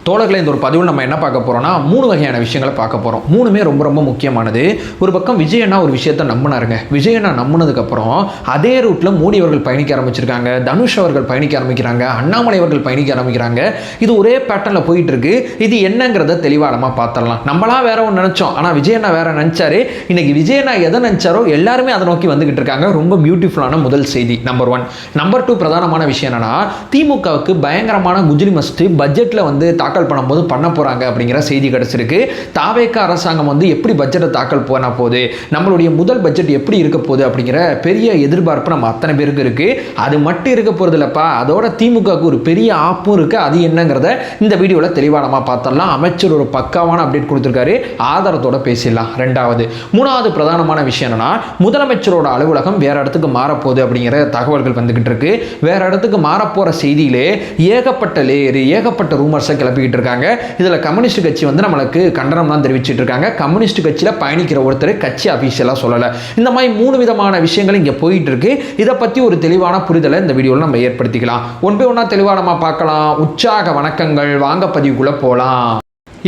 தோழர்களை இந்த ஒரு பதிவில் நம்ம என்ன பார்க்க போகிறோம்னா 3 வகையான விஷயங்களை பார்க்க போகிறோம். 3மே ரொம்ப ரொம்ப முக்கியமானது. ஒரு பக்கம் விஜய் அண்ணா ஒரு விஷயத்தை நம்பினாருங்க. விஜய் அண்ணா நம்பினதுக்கப்புறம் அதே ரூட்டில் மோடி அவர்கள் பயணிக்க ஆரம்பிச்சிருக்காங்க, தனுஷ் அவர்கள் பயணிக்க ஆரம்பிக்கிறாங்க, அண்ணாமலை அவர்கள் பயணிக்க ஆரம்பிக்கிறாங்க. இது ஒரே பேட்டர்னில் போயிட்டு இருக்கு. இது என்னங்கிறத தெளிவாக நம்ம பார்த்துடலாம். நம்மளாம் வேற ஒன்று நினச்சோம், ஆனால் விஜய் அண்ணா வேற நினச்சாரு. இன்னைக்கு விஜய் அண்ணா எதை நினச்சாரோ எல்லாருமே அதை நோக்கி வந்துகிட்டு இருக்காங்க. ரொம்ப பியூட்டிஃபுல்லான முதல் செய்தி நம்பர் 1. நம்பர் 2 பிரதானமான விஷயம் என்னன்னா, திமுகவுக்கு பயங்கரமான குஜ்லி மஸ்ட் பட்ஜெட்டில் வந்து தாக்கல் பண்ணும்போது பண்ண போகிறாங்க அப்படிங்கிற செய்தி கிடச்சிருக்கு. தாவேக அரசாங்கம் வந்து எப்படி பட்ஜெட்டை தாக்கல் பண்ண போகுது, நம்மளுடைய முதல் பட்ஜெட் எப்படி இருக்க போகுது அப்படிங்கிற பெரிய எதிர்பார்ப்பு நம்ம அத்தனை பேருக்கு இருக்குது. அது மட்டும் இருக்க போகிறது இல்லைப்பா, அதோட திமுகவுக்கு ஒரு பெரிய ஆப்பும் இருக்குது. அது என்னங்கிறத இந்த வீடியோவில் தெளிவாக நம்ம பார்த்தரலாம். அமைச்சர் ஒரு பக்காவான அப்டேட் கொடுத்துருக்காரு, ஆதாரத்தோட பேசிடலாம். 2வது 3வது பிரதானமான விஷயம் என்னன்னா, முதலமைச்சரோட அலுவலகம் வேற இடத்துக்கு மாறப்போகுது அப்படிங்கிற தகவல்கள் வந்துகிட்டு இருக்கு. வேற இடத்துக்கு மாறப்போகிற செய்தியிலே ஏகப்பட்ட லேயர் ஏகப்பட்ட ரூமர்ஸை கிளப்பிக்கிட்டு இருக்காங்க. இதில் கம்யூனிஸ்ட் கட்சி வந்து நம்மளுக்கு கண்டனம்லாம் தெரிவிச்சிட்டு இருக்காங்க. கம்யூனிஸ்ட் கட்சியில் பயணிக்கிற ஒருத்தர் கட்சி அஃபீஷியலாக சொல்லலை. இந்த மாதிரி 3 விதமான விஷயங்கள் இங்கே போயிட்டு இருக்கு. இதை பற்றி ஒரு தெளிவான புரிதலை இந்த வீடியோவில் நம்ம ஏற்படுத்திக்கலாம். ஒன் பை ஒன்றா தெளிவாக நம்ம பார்க்கலாம். உற்சாக வணக்கங்கள், வாங்க பதிவுக்குள்ளே போகலாம்.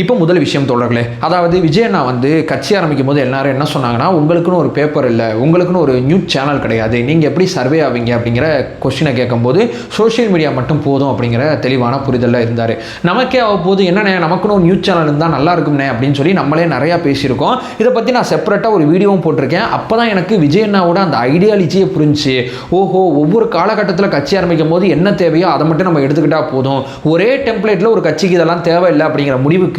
இப்போ முதல் விஷயம் தோழர்களே, அதாவது விஜய் அண்ணா வந்து கட்சி ஆரம்பிக்கும் போது எல்லாரும் என்ன சொன்னாங்கன்னா, உங்களுக்குன்னு ஒரு பேப்பர் இல்லை, உங்களுக்குன்னு ஒரு நியூஸ் சேனல் கிடையாது, நீங்கள் எப்படி சர்வே ஆவீங்க அப்படிங்கிற கொஸ்டினை கேட்கும்போது சோஷியல் மீடியா மட்டும் போதும் அப்படிங்கிற தெளிவான புரிதலில் இருந்தார். நமக்கே அவ்வப்போது என்னண்ணே நமக்குன்னு ஒரு நியூஸ் சேனல் இருந்தால் நல்லா இருக்கும்னே அப்படின்னு சொல்லி நம்மளே நிறையா பேசியிருக்கோம். இதை பற்றி நான் செப்பரேட்டாக ஒரு வீடியோவும் போட்டிருக்கேன். அப்போ தான் எனக்கு விஜய் அண்ணாவோட அந்த ஐடியாலஜியே புரிஞ்சு, ஓஹோ ஒவ்வொரு காலகட்டத்தில் கட்சி ஆரம்பிக்கும் போது என்ன தேவையோ அதை மட்டும் நம்ம எடுத்துக்கிட்டால் போதும், ஒரே டெம்ப்ளேட்டில் ஒரு கட்சிக்கு இதெல்லாம் தேவையில்லை அப்படிங்கிற முடிவுக்கு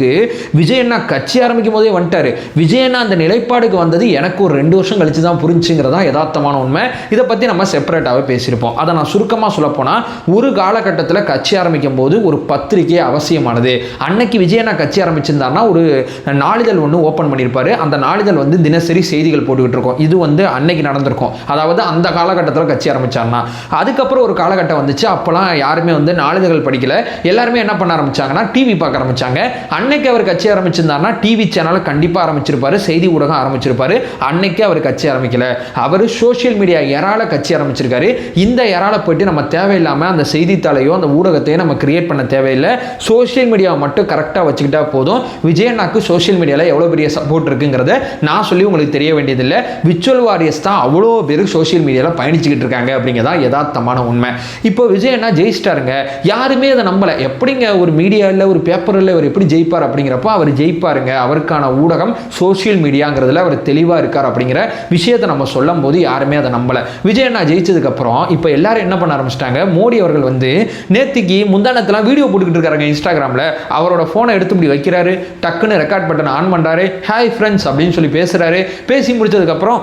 விஜய் அண்ணா கட்சி ஆரம்பிக்கும் போதே வந்துட்டாரு. விஜய் அண்ணா அந்த நிலைப்பாடுக்கு வந்தது எனக்கு ஒரு 2 வருஷம் கழிச்சு தான் புரிஞ்சுங்கிறதா யதார்த்தமான உண்மை. இதை பற்றி நம்ம செப்பரேட்டாகவே பேசியிருப்போம். அதை நான் சுருக்கமாக சொல்லப்போனால், ஒரு காலகட்டத்தில் கட்சி ஆரம்பிக்கும் போது ஒரு பத்திரிகை அவசியமானது. அன்னைக்கு விஜய் அண்ணா கட்சி ஆரம்பிச்சிருந்தாருன்னா ஒரு நாளிதழ் ஒன்று ஓப்பன் பண்ணியிருப்பாரு. அந்த நாளிதழ் வந்து தினசரி செய்திகள் போட்டுக்கிட்டு இருக்கோம். இது வந்து அன்னைக்கு நடந்திருக்கும். அதாவது அந்த காலகட்டத்தில் கட்சி ஆரம்பிச்சாருன்னா. அதுக்கப்புறம் ஒரு காலகட்டம் வந்துச்சு, அப்போலாம் யாருமே வந்து நாளிதழ்கள் படிக்கல. எல்லாருமே என்ன பண்ண ஆரம்பிச்சாங்கன்னா, டிவி பார்க்க ஆரம்பிச்சாங்க. அன்னைக்கு அவர் கட்சி ஆரம்பிச்சிருந்தாருன்னா டிவி சேனலை கண்டிப்பாக ஆரம்பிச்சிருப்பாரு, செய்தி ஊடகம் ஆரம்பிச்சிருப்பாரு. அன்னைக்கு அவர் கட்சி ஆரம்பிக்கல, அவர் சோஷியல் மீடியா எரால கட்சி ஆரம்பிச்சிருக்காரு. இந்த எரால போயிட்டு நம்ம தேவையில்லாமல் அந்த செய்தித்தாளையோ அந்த ஊடகத்தையோ நம்ம கிரியேட் பண்ண தேவையில்லை. சோஷியல் மீடியாவை மட்டும் கரெக்டாக வச்சுக்கிட்டா போதும். விஜய் அண்ணாக்கு சோஷியல் மீடியாவில் எவ்வளோ பெரிய சப்போர்ட் இருக்குங்கிறத நான் சொல்லி உங்களுக்கு தெரிய வேண்டியதில்லை. விர்ச்சுவல் வாரியர்ஸ் தான் அவ்வளோ பேர் சோஷியல் மீடியாவில் பயணிச்சுக்கிட்டு இருக்காங்க அப்படிங்கிறதா யதார்த்தமான உண்மை. இப்போ விஜய் அண்ணா ஜெயிச்சிட்டாருங்க, யாருமே அதை நம்பலை. எப்படிங்க ஒரு மீடியா இல்லை ஒரு பேப்பர் இல்லை அவர் எப்படி ஜெயிப்பார் அப்படிங்கிறப்போ அவர் ஜெயிப்பாருங்க. அவருக்கான ஊடகம் சோஷியல் மீடியாங்கிறதுல அவர் தெளிவாக இருக்கார் அப்படிங்கிற விஷயத்தை நம்ம சொல்லும் போது யாருமே அதை நம்பலை. விஜய் அண்ணா ஜெயிச்சதுக்கு அப்புறம் இப்போ எல்லாரும் என்ன பண்ண ஆரம்பிச்சிட்டாங்க, மோடி அவர்கள் வந்து நேத்திக்கு முந்தானத்தெல்லாம் வீடியோ போட்டுக்கிட்டு இருக்காருங்க இன்ஸ்டாகிராமில். அவரோட ஃபோனை எடுத்து இப்படி வைக்கிறாரு, டக்குன்னு ரெக்கார்ட் பட்டன் ஆன் பண்ணுறாரு, ஹாய் ஃப்ரெண்ட்ஸ் அப்படின்னு சொல்லி பேசுகிறாரு. பேசி முடிச்சதுக்கப்புறம்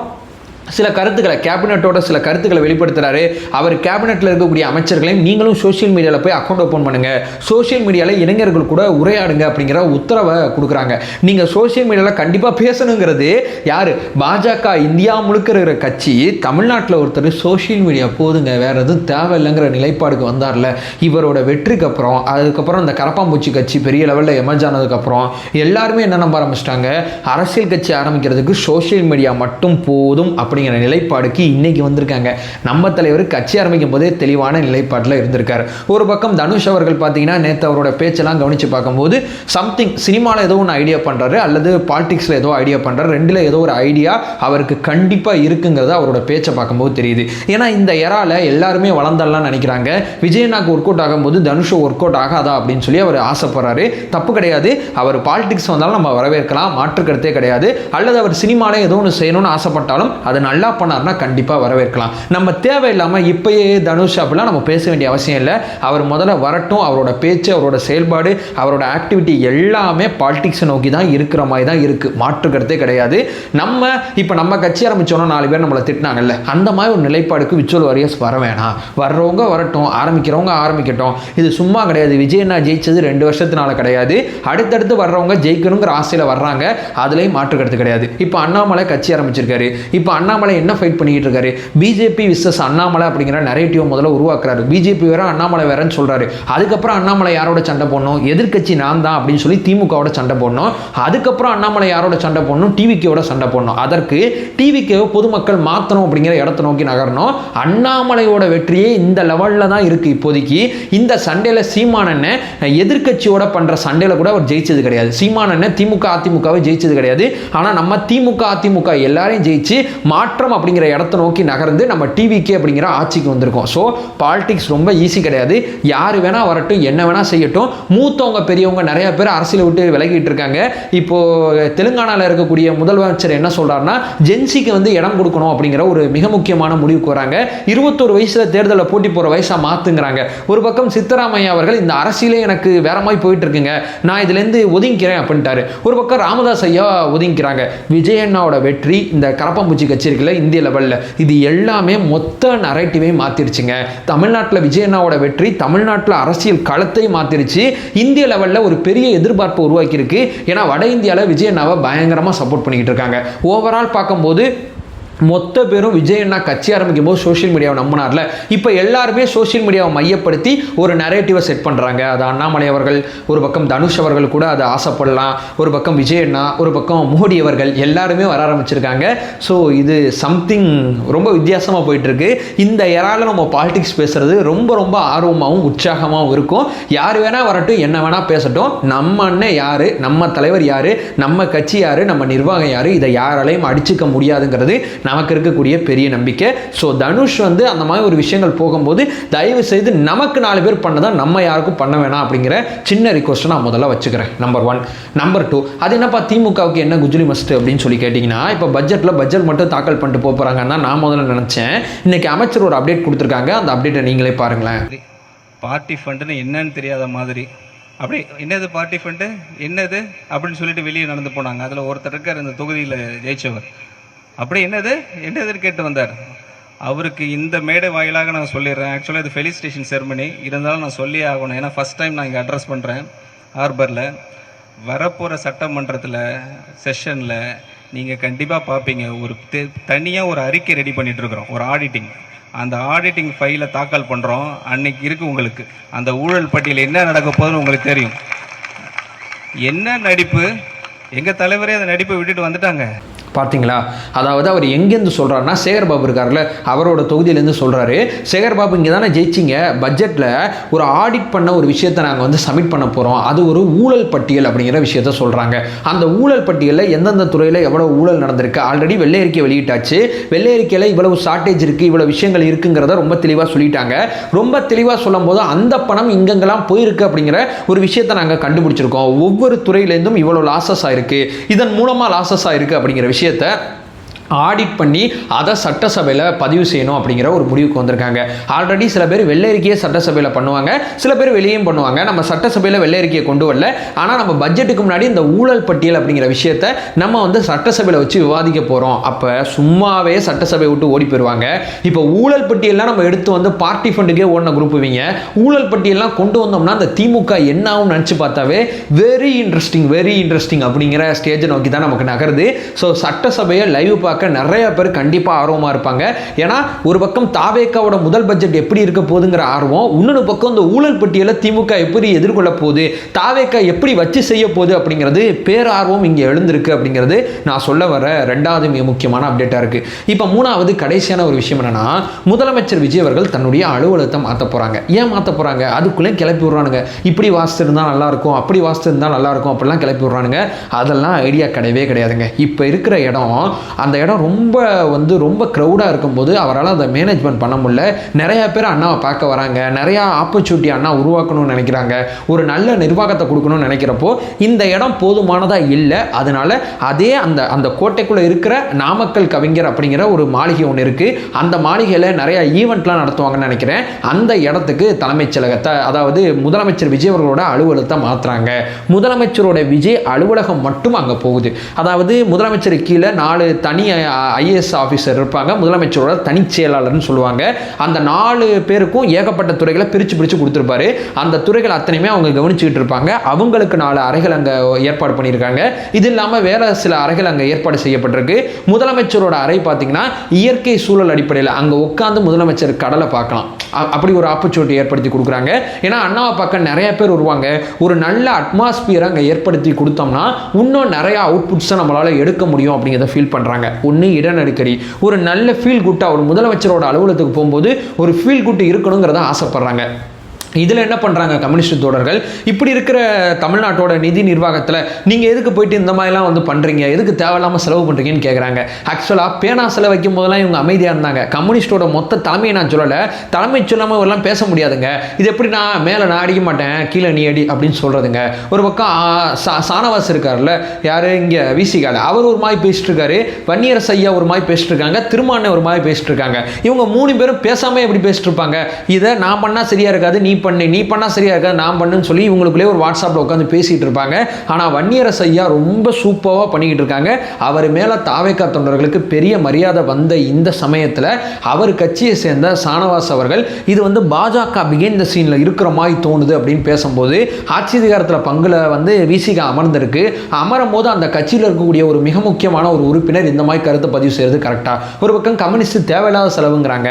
சில கருத்துக்களை, கேபினட்டோட சில கருத்துக்களை வெளிப்படுத்துறாரு. அவர் கேபினட்டில் இருக்கக்கூடிய அமைச்சர்களையும் நீங்களும் சோஷியல் மீடியாவில் போய் அக்கௌண்ட் ஓப்பன் பண்ணுங்க, சோஷியல் மீடியாவில் இளைஞர்கள் கூட உரையாடுங்க அப்படிங்கிற உத்தரவை கொடுக்குறாங்க. நீங்கள் சோஷியல் மீடியாவில் கண்டிப்பாக பேசணுங்கிறது யார், பாஜக இந்தியா முழுக்க இருக்கிற கட்சி. தமிழ்நாட்டில் ஒருத்தர் சோஷியல் மீடியா போதுங்க வேற எதுவும் தேவையில்லைங்கிற நிலைப்பாடுக்கு வந்தார்ல. இவரோட வெற்றிக்கு அப்புறம் அதுக்கப்புறம் இந்த கரப்பாம்பூச்சி கட்சி பெரிய லெவலில் எமர்ஜ் ஆனதுக்கப்புறம் எல்லாருமே என்ன நம்ப ஆரம்பிச்சிட்டாங்க, அரசியல் கட்சி ஆரம்பிக்கிறதுக்கு சோஷியல் மீடியா மட்டும் போதும் அப்படிங்கிற நிலைப்பாடுக்கு இன்னைக்கு வந்திருக்காங்க. நம்ம தலைவர் கட்சி ஆரம்பிக்கும் போதே தெளிவான நிலைப்பாட்டில் இருந்திருக்காரு. ஒரு பக்கம் தனுஷ் அவர்கள் பார்த்தீங்கன்னா நேற்று அவரோட பேச்செல்லாம் கவனித்து பார்க்கும்போது சம்திங் சினிமாவில் ஏதோ ஒன்று ஐடியா பண்ணுறாரு அல்லது பாலிடிக்ஸில் ஏதோ ஐடியா பண்ணுறாரு. ரெண்டில் ஏதோ ஒரு ஐடியா அவருக்கு கண்டிப்பாக இருக்குங்கிறத அவரோட பேச்சை பார்க்கும்போது தெரியுது. ஏன்னா இந்த எரால எல்லாருமே வளர்ந்தலாம் நினைக்கிறாங்க. விஜயனாக்கு ஒர்க் அவுட் ஆகும்போது தனுஷ் ஒர்க் அவுட் ஆகாதா அப்படின்னு சொல்லி அவர் ஆசைப்படுறாரு. தப்பு கிடையாது, அவர் பாலிடிக்ஸ் வந்தாலும் நம்ம வரவேற்கலாம், மாற்று கருத்தே கிடையாது. அல்லது அவர் சினிமாவில் ஏதோ ஒன்று செய்யணும்னு ஆசைப்பட்டாலும் அதை நல்லா பண்ணார்னா கண்டிப்பாக வரவேற்கலாம். நம்ம தேவையில்லாமல் இப்பயே தனுஷ் அப்படிலாம் நம்ம பேச வேண்டிய அவசியம் இல்லை. அவர் முதல்ல வரட்டும். அவரோட பேச்சு, அவரோட செயல்பாடு, அவரோட ஆக்டிவிட்டி எல்லாமே பாலிடிக்ஸை நோக்கி தான் இருக்கிற மாதிரி தான் இருக்குது, மாற்று கருத்தே கிடையாது. நம்ம கட்சி ஆரம்பிச்சோன்னா 4 பேர் நம்மளை திட்டினாங்கல்ல, அந்த மாதிரி ஒரு நிலைப்பாடுக்கு விர்ச்சுவல் வாரியர்ஸ் வர வேணாம். வர்றவங்க வரட்டும், ஆரம்பிக்கிறவங்க ஆரம்பிக்கட்டும். இது சும்மா கிடையாது. விஜய் அண்ணா ஜெயிச்சது 2 வருஷத்தினால கிடையாது, அடுத்தடுத்து வர்றவங்க ஜெயிக்கணுங்கிற ஆசையில் வர்றாங்க, அதுலேயும் மாற்று கருத்து கிடையாது. இப்போ அண்ணாமலை கட்சி ஆரம்பிச்சிருக்காரு. இப்போ அண்ணாமலை என்ன ஃபைட் பண்ணிட்டு இருக்காரு? பிஜேபி விசஸ் அண்ணாமலை அப்படிங்கிற நரேட்டிவ் முதல்ல உருவாக்குறாரு. பிஜேபி வேற அண்ணாமலை வேறன்னு சொல்றாரு. அதுக்கப்புறம் அண்ணாமலை யாரோட சண்டை போடணும்? எதிர்க்கட்சி நான் தான் அப்படின்னு சொல்லி திமுகவோட சண்டை போடணும். அதுக்கப்புறம் அண்ணாமலை யாரோட சண்டை போடணும்? டிவிகேவோட சண்டை போடணும். அதற்கு டிவிகேவை பொதுமக்கள் மாற்றணும் அப்படிங்கிற இடத்தை நோக்கி நகரணும். அண்ணாமலையோட வெற்றியே இந்த லெவலில் தான் இருக்கு இப்போதைக்கு. இந்த சண்டையில் சீமானன் எதிர்க்கட்சியோட பண்ற சண்டையில் கூட அவர் ஜெயிச்சது கிடையாது. சீமானன் திமுக அதிமுகவை ஜெயிச்சது கிடையாது. ஆனால் நம்ம திமுக அதிமுக எல்லாரையும் ஜெயிச்சு மாற்றம் அப்படிங்கிற இடத்தை நோக்கி நகர்ந்து நம்ம டிவிகே அப்படிங்கிற ஆட்சிக்கு வந்திருக்கோம். ஸோ பாலிடிக்ஸ் ரொம்ப ஈஸி கிடையாது. யார் வேணா வரட்டும், என்ன வேணா செய்யட்டும். மூத்தவங்க பெரியவங்க நிறைய பேர் அரசியலை விட்டு விலகிட்டு இருக்காங்க. இப்போ தெலுங்கானாவில் இருக்கக்கூடிய முதலமைச்சர் என்ன சொல்றாருன்னா, ஜென்சிக்கு வந்து இடம் கொடுக்கணும் அப்படிங்கிற ஒரு மிக முக்கியமான முடிவுக்கு வராங்க. 21 வயசுல தேர்தலில் போட்டி போற வயசா மாத்துங்கிறாங்க. ஒரு பக்கம் சித்தராமையா அவர்கள் இந்த அரசியலே எனக்கு வேற மாதிரி போயிட்டு இருக்குங்க, நான் இதுல இருந்து ஒதுங்கிறேன் அப்படின்ட்டாரு. ஒரு பக்கம் ராமதாஸ் ஐயா ஒதுங்கிறாங்க. விஜய் அண்ணாவோட வெற்றி இந்த கரப்பாம்பூச்சி கட்சி இருக்குல்ல இந்திய லெவலில், இது எல்லாமே மொத்த நரேட்டிவே மாத்திருச்சுங்க. தமிழ்நாட்டில் விஜய் அண்ணாவோட வெற்றி தமிழ்நாட்டில் அரசியல் களத்தை மாத்திருச்சு. இந்திய லெவலில் ஒரு பெரிய எதிர்பார்ப்பு உருவாக்கி இருக்கு. ஏன்னா வட இந்தியாவில் விஜய் அண்ணாவை பயங்கரமாக சப்போர்ட் பண்ணிக்கிட்டு இருக்காங்க. ஓவரால் பார்க்கும்போது மொத்த பேரும் விஜய் அண்ணா கட்சி ஆரம்பிக்கும் போது சோஷியல் மீடியாவை நம்பினார்ல, இப்போ எல்லாருமே சோஷியல் மீடியாவை மையப்படுத்தி ஒரு நரேட்டிவை செட் பண்ணுறாங்க. அது அண்ணாமலை அவர்கள், ஒரு பக்கம் தனுஷ் அவர்கள் கூட அதை ஆசைப்படலாம், ஒரு பக்கம் விஜய் அண்ணா, ஒரு பக்கம் மோடி அவர்கள் எல்லாருமே வர ஆரம்பிச்சிருக்காங்க. ஸோ இது சம்திங் ரொம்ப வித்தியாசமாக போயிட்டுருக்கு. இந்த ஏரால நம்ம பாலிடிக்ஸ் பேசுறது ரொம்ப ரொம்ப ஆர்வமாகவும் உற்சாகமாகவும் இருக்கும். யார் வேணால் வரட்டும், என்ன வேணால் பேசட்டும், நம்ம அண்ணன் யார், நம்ம தலைவர் யார், நம்ம கட்சி யார், நம்ம நிர்வாகம் யார், இதை யாராலையும் அடிச்சுக்க முடியாதுங்கிறது நமக்கு இருக்கக்கூடிய பெரிய நம்பிக்கை. ஸோ தனுஷ் வந்து அந்த மாதிரி ஒரு விஷயங்கள் போகும்போது தயவு செய்து நமக்கு 4 பேர் பண்ணதான் நம்ம யாருக்கும் பண்ண வேணாம் அப்படிங்கிற சின்ன ரிக்வஸ்ட்டை நான் முதல்ல வச்சுக்கிறேன். நம்பர் 1. நம்பர் 2, அது என்னப்பா திமுகவுக்கு என்ன குஜ்லி மஸ்ட் அப்படின்னு சொல்லி கேட்டிங்கன்னா, இப்போ பட்ஜெட் மட்டும் தாக்கல் பண்ணிட்டு போகிறாங்கன்னா நான் முதல்ல நினச்சேன். இன்னைக்கு அமைச்சர் ஒரு அப்டேட் கொடுத்துருக்காங்க. அந்த அப்டேட்டை நீங்களே பாருங்களேன். பார்ட்டி ஃபண்டுன்னு என்னன்னு தெரியாத மாதிரி அப்படி என்னது பார்ட்டி ஃபண்டு என்னது அப்படின்னு சொல்லிட்டு வெளியே நடந்து போனாங்க. அதில் ஒருத்தர் இருக்கார் இந்த தொகுதியில் ஜெயிச்சவர், அப்படி என்னதுன்னு கேட்டு வந்தார். அவருக்கு இந்த மேடை வாயிலாக நான் சொல்லிடுறேன். ஆக்சுவலாக இது ஃபெலிசிட்டேஷன் செரமனி, இருந்தாலும் நான் சொல்லியே ஆகணும். ஏன்னா ஃபஸ்ட் டைம் நான் இங்கே அட்ரஸ் பண்ணுறேன் ஹார்பரில். வரப்போகிற சட்டமன்றத்தில் செஷனில் நீங்கள் கண்டிப்பாக பார்ப்பீங்க, ஒரு தனியாக ஒரு அறிக்கை ரெடி பண்ணிட்டு இருக்கிறோம், ஒரு ஆடிட்டிங். அந்த ஆடிட்டிங் ஃபைலை தாக்கல் பண்ணுறோம். அன்னைக்கு இருக்கு உங்களுக்கு அந்த ஊழல் பட்டியல் என்ன நடக்க போகுதுன்னு உங்களுக்கு தெரியும். என்ன நடிப்பு, எங்கள் தலைவரே அந்த நடிப்பை விட்டுட்டு வந்துட்டாங்க. பார்த்தீங்களா? அதாவது அவர் எங்கேருந்து சொல்கிறாருன்னா, சேகர்பாபு இருக்கார்ல அவரோட தொகுதியிலேருந்து சொல்கிறாரு. சேகர்பாபு இங்கே தானே ஜெயிச்சிங்க, பட்ஜெட்டில் ஒரு ஆடிட் பண்ண ஒரு விஷயத்தை நாங்கள் வந்து சப்மிட் பண்ண போகிறோம், அது ஒரு ஊழல் பட்டியல் அப்படிங்கிற விஷயத்த சொல்கிறாங்க. அந்த ஊழல் பட்டியலில் எந்தெந்த துறையில் எவ்வளோ ஊழல் நடந்திருக்கு ஆல்ரெடி வெள்ளை அறிக்கை வெளியிட்டாச்சு. வெள்ளை அறிக்கையில் இவ்வளவு ஷார்ட்டேஜ் இருக்குது, இவ்வளோ விஷயங்கள் இருக்குங்கிறத ரொம்ப தெளிவாக சொல்லிட்டாங்க. ரொம்ப தெளிவாக சொல்லும் போது அந்த பணம் இங்கெங்கெல்லாம் போயிருக்கு அப்படிங்கிற ஒரு விஷயத்தை நாங்கள் கண்டுபிடிச்சிருக்கோம். ஒவ்வொரு துறையிலேருந்தும் இவ்வளோ லாசஸ் ஆயிருக்கு, இதன் மூலமாக லாசஸ் ஆயிருக்கு அப்படிங்கிற விஷயத்தை ஆடிட் பண்ணி அதை சட்டசபையில் பதிவு செய்யணும் அப்படிங்கிற ஒரு முடிவுக்கு வந்திருக்காங்க. ஆல்ரெடி சில பேர் வெள்ளை அறிக்கையை சட்டசபையில் பண்ணுவாங்க, சில பேர் வெளியும் பண்ணுவாங்க. நம்ம சட்டசபையில் வெள்ளை அறிக்கையை கொண்டு வரல, ஆனால் நம்ம பட்ஜெட்டுக்கு முன்னாடி இந்த ஊழல் பட்டியல் அப்படிங்கிற விஷயத்தை நம்ம வந்து சட்டசபையில் வச்சு விவாதிக்க போகிறோம். அப்போ சும்மாவே சட்டசபை விட்டு ஓடி போயிடுவாங்க. இப்போ ஊழல் பட்டியல்லாம் நம்ம எடுத்து வந்து பார்ட்டி ஃபண்டுக்கே ஓடின குரூப் இவங்க. ஊழல் பட்டியல்லாம் கொண்டு வந்தோம்னா அந்த திமுக என்ன ஆகும் நினச்சி பார்த்தாவே வெரி இன்ட்ரெஸ்டிங் அப்படிங்கிற ஸ்டேஜை நோக்கி தான் நமக்கு நகருது. ஸோ சட்டசபையை லைவ் பார்க்க நிறைய பேர் கண்டிப்பாக ஆர்வமாக இருப்பாங்க. ஏன்னா ஒரு பக்கம் தாவேக்காவோட முதல் பட்ஜெட் எப்படி இருக்க போகுதுங்கிற ஆர்வம், இன்னொரு பக்கம் இந்த ஊழல் பட்டியலை திமுக எப்படி எதிர்கொள்ள போகுது, தாவேக்கா எப்படி வச்சு செய்ய போகுது அப்படிங்கிறது பேரார்வம் இங்கே எழுந்திருக்கு அப்படிங்கிறது நான் சொல்ல வர 2வது மிக முக்கியமான அப்டேட்டாக இருக்குது. இப்போ 3வது கடைசியான ஒரு விஷயம் என்னன்னா, முதலமைச்சர் விஜய் அவர்கள் தன்னுடைய அலுவலகத்தை மாற்ற போகிறாங்க. ஏன் மாற்ற போகிறாங்க? அதுக்குள்ளே கிளப்பி விடுறானுங்க. இப்படி வாசித்து இருந்தால் நல்லாயிருக்கும், அப்படி வாசித்து இருந்தால் நல்லாயிருக்கும் அப்படிலாம் கிளப்பி விடுறானுங்க. அதெல்லாம் ஐடியா கிடையவே கிடையாதுங்க. இப்போ இருக்கிற இடம், அந்த இடம் ரொம்ப க்ரௌடாக இருக்கும்போது அவரால் அதை மேனேஜ்மெண்ட் பண்ண முடியல. நிறைய பேர் அண்ணாவை பார்க்க வராங்க, நிறையா ஆப்பர்ச்சுனிட்டி அண்ணா உருவாக்கணும்னு நினைக்கிறாங்க, ஒரு நல்ல நிர்வாகத்தை கொடுக்கணும்னு நினைக்கிறப்போ இந்த இடம் போதுமானதாக இல்லை. அதனால அதே அந்த கோட்டைக்குள்ளே இருக்கிற நாமக்கல் கவிஞர் அப்படிங்கிற ஒரு மாளிகை ஒன்று இருக்குது. அந்த மாளிகையில் நிறைய ஈவெண்ட்லாம் நடத்துவாங்கன்னு நினைக்கிறேன். அந்த இடத்துக்கு தலைமைச் செயலகத்தை, அதாவது முதலமைச்சர் விஜய் அவர்களோட அலுவலகத்தை மாற்றுறாங்க. முதலமைச்சரோட விஜய் அலுவலகம் மட்டும் அங்கே போகுது. அதாவது முதலமைச்சருக்கு கீழே 4 தனி ஐஏஎஸ் ஆஃபீஸர் இருப்பாங்க, முதலமைச்சரோட தனிச் செயலாளர்னு சொல்லுவாங்க. அந்த 4 பேருக்கும் ஏகப்பட்ட துறைகளை பிரித்து கொடுத்துருப்பாரு. அந்த துறைகள் அத்தனையுமே அவங்க கவனிச்சுக்கிட்டு இருப்பாங்க. அவங்களுக்கு 4 அறைகள் அங்கே ஏற்பாடு பண்ணியிருக்காங்க. இது இல்லாமல் வேற சில அறைகள் அங்கே ஏற்பாடு செய்யப்பட்டிருக்கு. முதலமைச்சரோட அறை பார்த்தீங்கன்னா இயற்கை சூழல் அடிப்படையில் அங்கே உட்காந்து முதலமைச்சர் கடலை பார்க்கலாம். அப்படி ஒரு ஆப்பர்ச்சுனிட்டி ஏற்படுத்தி கொடுக்குறாங்க. ஏன்னா அண்ணாவை பார்க்க நிறைய பேர் வருவாங்க. ஒரு நல்ல அட்மாஸ்பியரை அங்கே ஏற்படுத்தி கொடுத்தோம்னா இன்னும் நிறைய அவுட்புட்ஸை நம்மளால் எடுக்க முடியும் அப்படிங்கிறத ஃபீல் பண்ணுறாங்க. ஒன்று இட நெருக்கடி, ஒரு நல்ல ஃபீல் குட்டாக ஒரு முதலமைச்சரோட அலுவலகத்துக்கு போகும்போது ஒரு ஃபீல் குட்டு இருக்கணுங்கிறத ஆசைப்படுறாங்க. இதில் என்ன பண்ணுறாங்க கம்யூனிஸ்ட் தோழர்கள், இப்படி இருக்கிற தமிழ்நாட்டோட நிதி நிர்வாகத்தில் நீங்கள் எதுக்கு போயிட்டு இந்த மாதிரிலாம் வந்து பண்ணுறீங்க, எதுக்கு தேவையில்லாமல் செலவு பண்ணுறீங்கன்னு கேட்குறாங்க. ஆக்சுவலாக பேனா செலவு வைக்கும் போதெல்லாம் இவங்க அமைதியாக இருந்தாங்க. கம்யூனிஸ்டோட மொத்த தலைமையை நான் சொல்லலை, தலைமை சொல்லாமல் இவரெல்லாம் பேச முடியாதுங்க. இது எப்படி நான் மேலே நான் அடிக்க மாட்டேன் கீழே நீ அடி அப்படின்னு சொல்கிறதுங்க. ஒரு பக்கம் சானவாஸ் இருக்கார்ல, யார் இங்கே விசிகால, அவர் ஒரு மாதிரி பேசிட்டு இருக்காரு, வன்னியரசு ஐயா ஒரு மாதிரி பேசிட்டு இருக்காங்க, திருமானே ஒரு மாதிரி பேசிட்டு இருக்காங்க. இவங்க 3 பேரும் பேசாமல் எப்படி பேசிட்டு இருப்பாங்க. இதை நான் பண்ணால் சரியாக இருக்காது, நீ பண்ணா சரியா இருக்காது, நான் பண்ணுன்னு சொல்லி இவங்களுக்குள்ளே ஒரு வாட்ஸ்அப்பில் உட்காந்து பேசிட்டு இருப்பாங்க. ஆனால் வன்னியரசு ஐயா ரொம்ப சூப்பராக பண்ணிக்கிட்டு இருக்காங்க. அவர் மேலே தாவேக்கா தொண்டர்களுக்கு பெரிய மரியாதை வந்த இந்த சமயத்தில் அவர் கட்சியை சேர்ந்த சானவாஸ் அவர்கள் இது வந்து பாஜக பிகைன் த சீனில் இருக்கிற மாதிரி தோணுது அப்படின்னு பேசும்போது, ஆட்சி அதிகாரத்தில் பங்குல வந்து விசிகா அமர்ந்திருக்கு. அமரும் போது அந்த கட்சியில் இருக்கக்கூடிய ஒரு மிக முக்கியமான ஒரு உறுப்பினர் இந்த மாதிரி கருத்தை பதிவு செய்யறது கரெக்டா? ஒரு பக்கம் கம்யூனிஸ்ட் தேவையில்லாத செலவுங்கிறாங்க.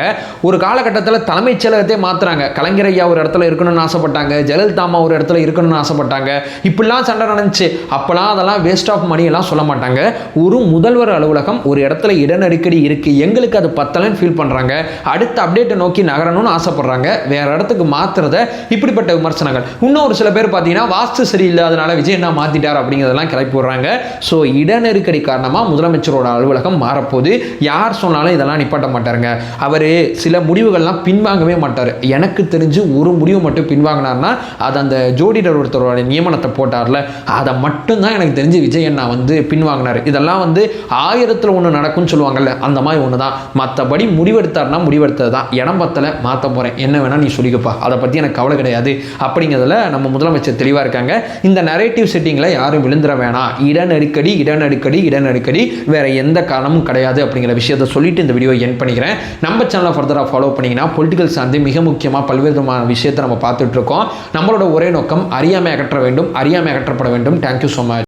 ஒரு காலகட்டத்தில் தலைமைச் செயலகத்தை மாத்துறாங்க. கலைஞர் ஐயா ஒரு இடத்துல இருக்கணும்னு ஆசைப்பட்டாங்க, ஜெயலலிதா அம்மா ஒரு இடத்துல இருக்கணும்னு ஆசைப்பட்டாங்க. இப்படிலாம் சண்டை நடந்துச்சு. அப்பெல்லாம் அதெல்லாம் வேஸ்ட் ஆஃப் மணி எல்லாம் சொல்ல மாட்டாங்க. ஒரு முதல்வர் அலுவலகம் ஒரு இடத்துல இட நெருக்கடி இருக்கு, எங்களுக்கு அது பத்தலன்னு ஃபீல் பண்றாங்க, அடுத்த அப்டேட்டை நோக்கி நகரணும்னு ஆசைப்படுறாங்க, வேற இடத்துக்கு மாத்துறத இப்படிப்பட்ட விமர்சனங்கள். இன்னும் ஒரு சில பேர் பார்த்தீங்கன்னா வாஸ்து சரியில்லாதனால விஜய் என்ன மாத்திட்டார் அப்படிங்கிறதெல்லாம் கிளப்பி விடுறாங்க. ஸோ இட நெருக்கடி காரணமாக முதலமைச்சரோட அலுவலகம் மாறப்போது. யார் சொன்னாலும் இதெல்லாம் நிப்பாட்ட மாட்டாருங்க. அவர் சில முடிவுகள்லாம் பின்வாங்கவே மாட்டார். எனக்கு தெரிஞ்சு ஒரு முடிவு மட்டும் பின்வாங்கினார்னா அது அந்த ஜோடிடர் ஒருத்தரோட நியமனத்தை போட்டார்ல, அதை மட்டும்தான் எனக்கு தெரிஞ்சு விஜய் அண்ணா வந்து பின்வாங்கினார். இதெல்லாம் வந்து 1000ல் 1 நடக்கும்னு சொல்லுவாங்கல்ல, அந்த மாதிரி ஒன்று தான். மற்றபடி முடிவெடுத்தார்னா முடிவெடுத்தது தான். இடம் பத்தலை மாற்ற போகிறேன், என்ன வேணால் நீ சொல்லிக்கப்பா, அதை பற்றி எனக்கு கவலை கிடையாது அப்படிங்கிறதுல நம்ம முதலமைச்சர் தெளிவாக இருக்காங்க. இந்த நரேட்டிவ் செட்டிங்கில் யாரும் விழுந்துட வேணாம். இட நெருக்கடி இட நெருக்கடி இட நெருக்கடி, வேற எந்த காரணமும் கிடையாது அப்படிங்கிற விஷயத்தை சொல்லிட்டு இந்த வீடியோ என் பண்ணிக்கிறேன். நம்ம சேனலை ஃபர்தராக ஃபாலோ பண்ணிங்கன்னா பொலிட்டிக்கல் சார்ந்து மிக முக்கியமாக பல்வேறு விதமான விஷயத்தை நம்ம பார்த்துட்டு இருக்கோம். நம்மளோட ஒரே நோக்கம் அறியாமை அகற்ற வேண்டும், அறியாமை அகற்றப்பட வேண்டும். Thank you so much.